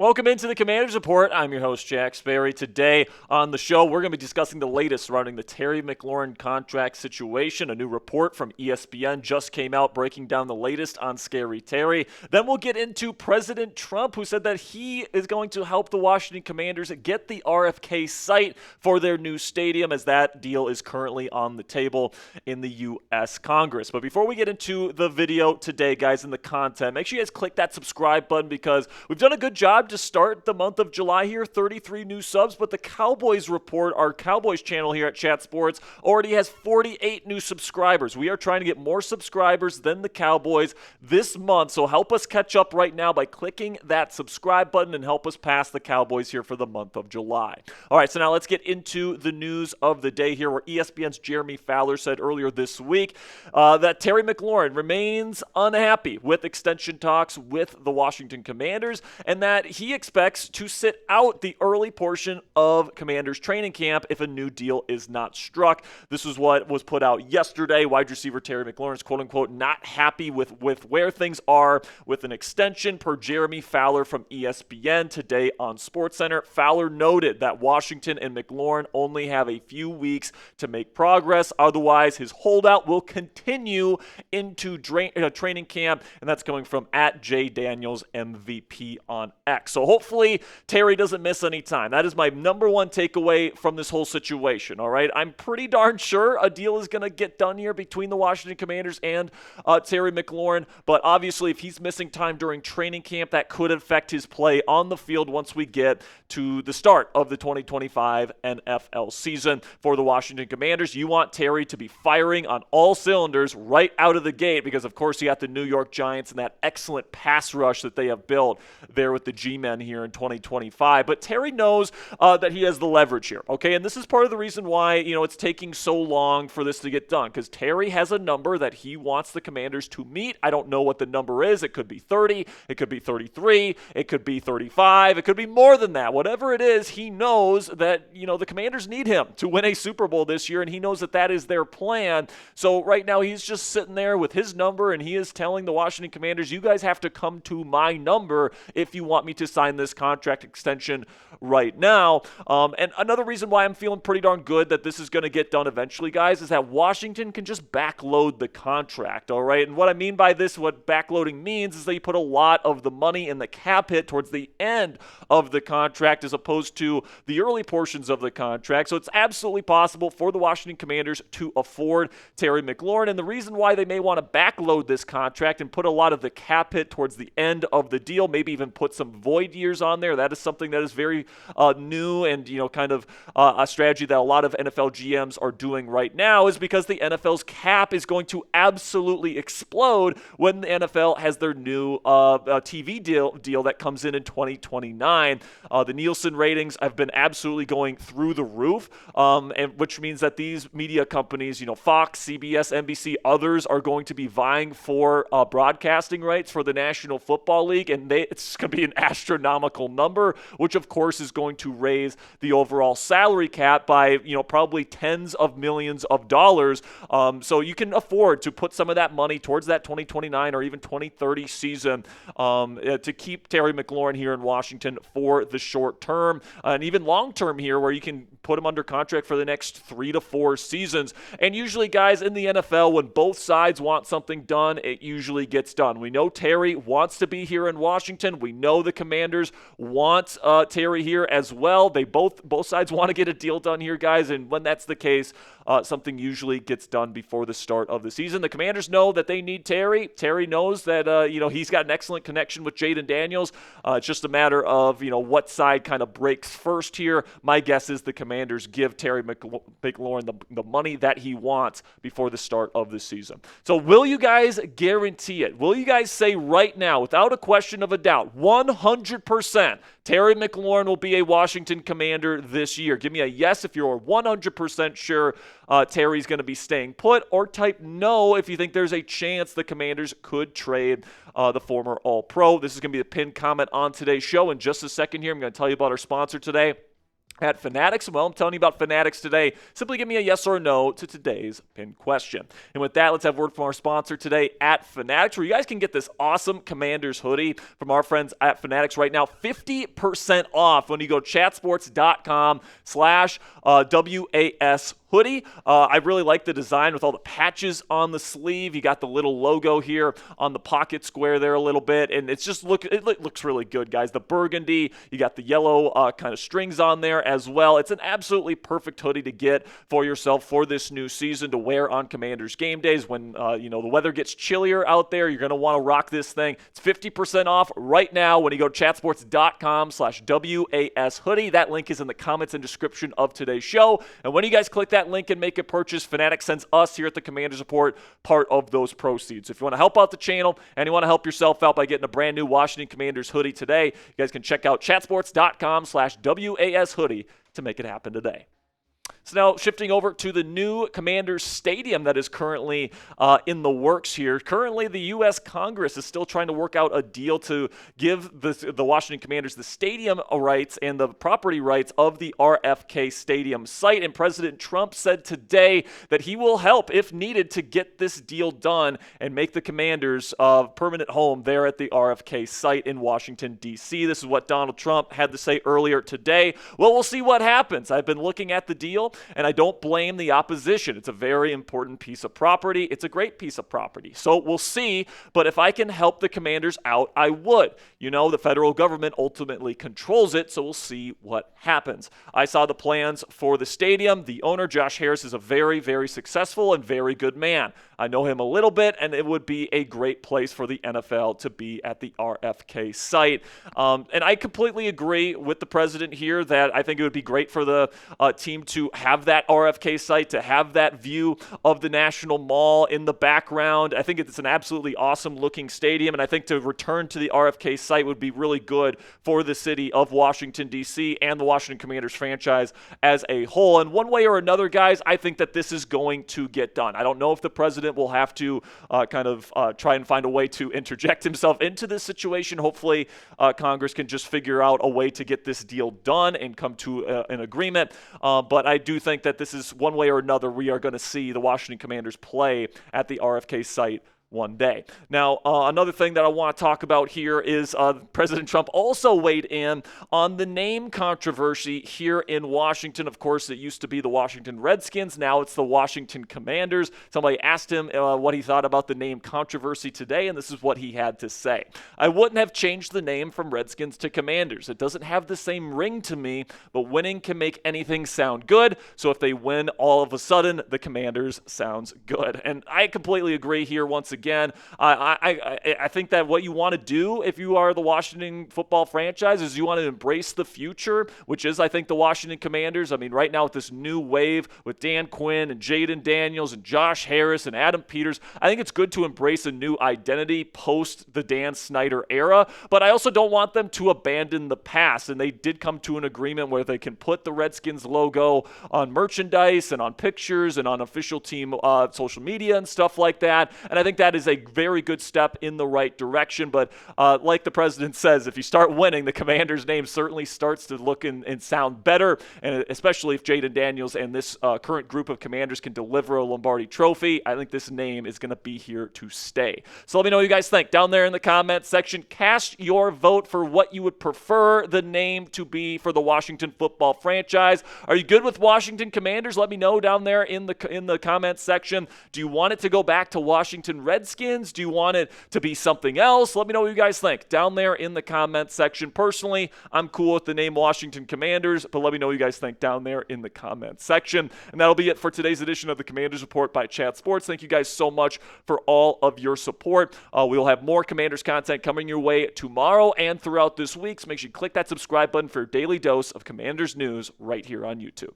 Welcome into the Commanders Report. I'm your host, Jack Sperry. Today on the show, we're going to be discussing the latest surrounding the Terry McLaurin contract situation. A new report from ESPN just came out breaking down the latest on Scary Terry. Then we'll get into President Trump, who said that he is going to help the Washington Commanders get the RFK site for their new stadium, as that deal is currently on the table in the U.S. Congress. But before we get into the video today, guys, and the content, make sure you guys click that subscribe button because we've done a good job to start the month of July here, 33 new subs, but the Cowboys Report, our Cowboys channel here at Chat Sports, already has 48 new subscribers. We are trying to get more subscribers than the Cowboys this month, so help us catch up right now by clicking that subscribe button and help us pass the Cowboys here for the month of July. All right, so now let's get into the news of the day here, where ESPN's Jeremy Fowler said earlier this week that Terry McLaurin remains unhappy with extension talks with the Washington Commanders and that he expects to sit out the early portion of Commanders training camp if a new deal is not struck. This is what was put out yesterday. Wide receiver Terry McLaurin is quote-unquote not happy with where things are with an extension, per Jeremy Fowler from ESPN today on SportsCenter. Fowler noted that Washington and McLaurin only have a few weeks to make progress. Otherwise, his holdout will continue into training camp, and that's coming from @JDanielsMVP on X. So hopefully Terry doesn't miss any time. That is my number one takeaway from this whole situation, all right? I'm pretty darn sure a deal is going to get done here between the Washington Commanders and Terry McLaurin, but obviously if he's missing time during training camp, that could affect his play on the field once we get to the start of the 2025 NFL season for the Washington Commanders. You want Terry to be firing on all cylinders right out of the gate because, of course, you got the New York Giants and that excellent pass rush that they have built there with the G-men here in 2025. But Terry knows that he has the leverage here, okay? And this is part of the reason why, it's taking so long for this to get done, because Terry has a number that he wants the Commanders to meet. I don't know what the number is. It could be 30. It could be 33. It could be 35. It could be more than that. Whatever it is, he knows that, the Commanders need him to win a Super Bowl this year, and he knows that that is their plan. So right now he's just sitting there with his number, and he is telling the Washington Commanders, you guys have to come to my number if you want me to sign this contract extension right now. And another reason why I'm feeling pretty darn good that this is going to get done eventually, guys, is that Washington can just backload the contract, all right? And what I mean by this, what backloading means, is that you put a lot of the money in the cap hit towards the end of the contract as opposed to the early portions of the contract. So it's absolutely possible for the Washington Commanders to afford Terry McLaurin. And the reason why they may want to backload this contract and put a lot of the cap hit towards the end of the deal, maybe even put some void years on there, that is something that is very new and, kind of a strategy that a lot of NFL GMs are doing right now, is because the NFL's cap is going to absolutely explode when the NFL has their new TV deal that comes in 2029. The Nielsen ratings have been absolutely going through the roof, and which means that these media companies, Fox, CBS, NBC, others are going to be vying for broadcasting rights for the National Football League, and it's going to be an astronomical number, which of course is going to raise the overall salary cap by, probably tens of millions of dollars. So you can afford to put some of that money towards that 2029 or even 2030 season to keep Terry McLaurin here in Washington for the short term and even long term here, where you can put him under contract for the next 3 to 4 seasons. And usually, guys, in the NFL, when both sides want something done, it usually gets done. We know Terry wants to be here in Washington. We know the Commanders want Terry here as well. They both sides want to get a deal done here, guys. And when that's the case, something usually gets done before the start of the season. The Commanders know that they need Terry. Terry knows that he's got an excellent connection with Jaden Daniels. It's just a matter of what side kind of breaks first here. My guess is the Commanders give Terry McLaurin the money that he wants before the start of the season. So will you guys guarantee it? Will you guys say right now, without a question of a doubt, 100%, Terry McLaurin will be a Washington Commander this year? Give me a yes if you're 100% sure Terry's going to be staying put, or type no if you think there's a chance the Commanders could trade the former All-Pro. This is going to be the pinned comment on today's show. In just a second here, I'm going to tell you about our sponsor today. at Fanatics. Well, I'm telling you about Fanatics today. Simply give me a yes or no to today's pin question. And with that, let's have word from our sponsor today at Fanatics, where you guys can get this awesome Commanders hoodie from our friends at Fanatics right now. 50% off when you go chatsports.com/WAS hoodie. I really like the design with all the patches on the sleeve. You got the little logo here on the pocket square there a little bit, and it looks really good, guys. The burgundy, you got the yellow kind of strings on there as well. It's an absolutely perfect hoodie to get for yourself for this new season to wear on Commanders game days when the weather gets chillier out there. You're going to want to rock this thing. It's 50% off right now when you go to chatsports.com/WAS hoodie. That link is in the comments and description of today's show. And when you guys click that link and make a purchase, Fanatics sends us here at the Commanders Report part of those proceeds. If you want to help out the channel and you want to help yourself out by getting a brand new Washington Commanders hoodie today, you guys can check out chatsports.com/WAS hoodie to make it happen today. So now shifting over to the new Commanders Stadium that is currently in the works here. Currently, the U.S. Congress is still trying to work out a deal to give the Washington Commanders the stadium rights and the property rights of the RFK Stadium site. And President Trump said today that he will help, if needed, to get this deal done and make the Commanders a permanent home there at the RFK site in Washington, D.C. This is what Donald Trump had to say earlier today. Well, we'll see what happens. I've been looking at the deal, and I don't blame the opposition. It's a very important piece of property. It's a great piece of property. So we'll see, but if I can help the Commanders out, I would. You know, the federal government ultimately controls it, so we'll see what happens. I saw the plans for the stadium. The owner, Josh Harris, is a very, very successful and very good man. I know him a little bit, and it would be a great place for the NFL to be at the RFK site. And I completely agree with the president here that I think it would be great for the team to have that RFK site, to have that view of the National Mall in the background. I think it's an absolutely awesome looking stadium, and I think to return to the RFK site would be really good for the city of Washington, D.C. and the Washington Commanders franchise as a whole. And one way or another, guys, I think that this is going to get done. I don't know if the president will have to try and find a way to interject himself into this situation. Hopefully, Congress can just figure out a way to get this deal done and come to an agreement. But I do think that this is one way or another we are going to see the Washington Commanders play at the RFK site one day. Now, another thing that I want to talk about here is President Trump also weighed in on the name controversy here in Washington. Of course, it used to be the Washington Redskins. Now it's the Washington Commanders. Somebody asked him what he thought about the name controversy today, and this is what he had to say. I wouldn't have changed the name from Redskins to Commanders. It doesn't have the same ring to me, but winning can make anything sound good. So if they win, all of a sudden, the Commanders sounds good. And I completely agree here once again. I think that what you want to do if you are the Washington football franchise is you want to embrace the future, which is, I think, the Washington Commanders. I mean, right now with this new wave with Dan Quinn and Jaden Daniels and Josh Harris and Adam Peters, I think it's good to embrace a new identity post the Dan Snyder era, but I also don't want them to abandon the past, and they did come to an agreement where they can put the Redskins logo on merchandise and on pictures and on official team social media and stuff like that, and I think that is a very good step in the right direction. But like the president says, if you start winning, the Commanders' name certainly starts to look and sound better, and especially if Jaden Daniels and this current group of Commanders can deliver a Lombardi trophy, I think this name is going to be here to stay. So let me know what you guys think down there in the comments section. Cast your vote for what you would prefer the name to be for the Washington football franchise. Are you good with Washington Commanders? Let me know down there in the comments section. Do you want it to go back to Washington Redskins? Do you want it to be something else? Let me know what you guys think down there in the comments section. Personally, I'm cool with the name Washington Commanders, but let me know what you guys think down there in the comments section. And that'll be it for today's edition of the Commanders Report by Chat Sports. Thank you guys so much for all of your support. We will have more Commanders content coming your way tomorrow and throughout this week, so make sure you click that subscribe button for your daily dose of Commanders news right here on YouTube.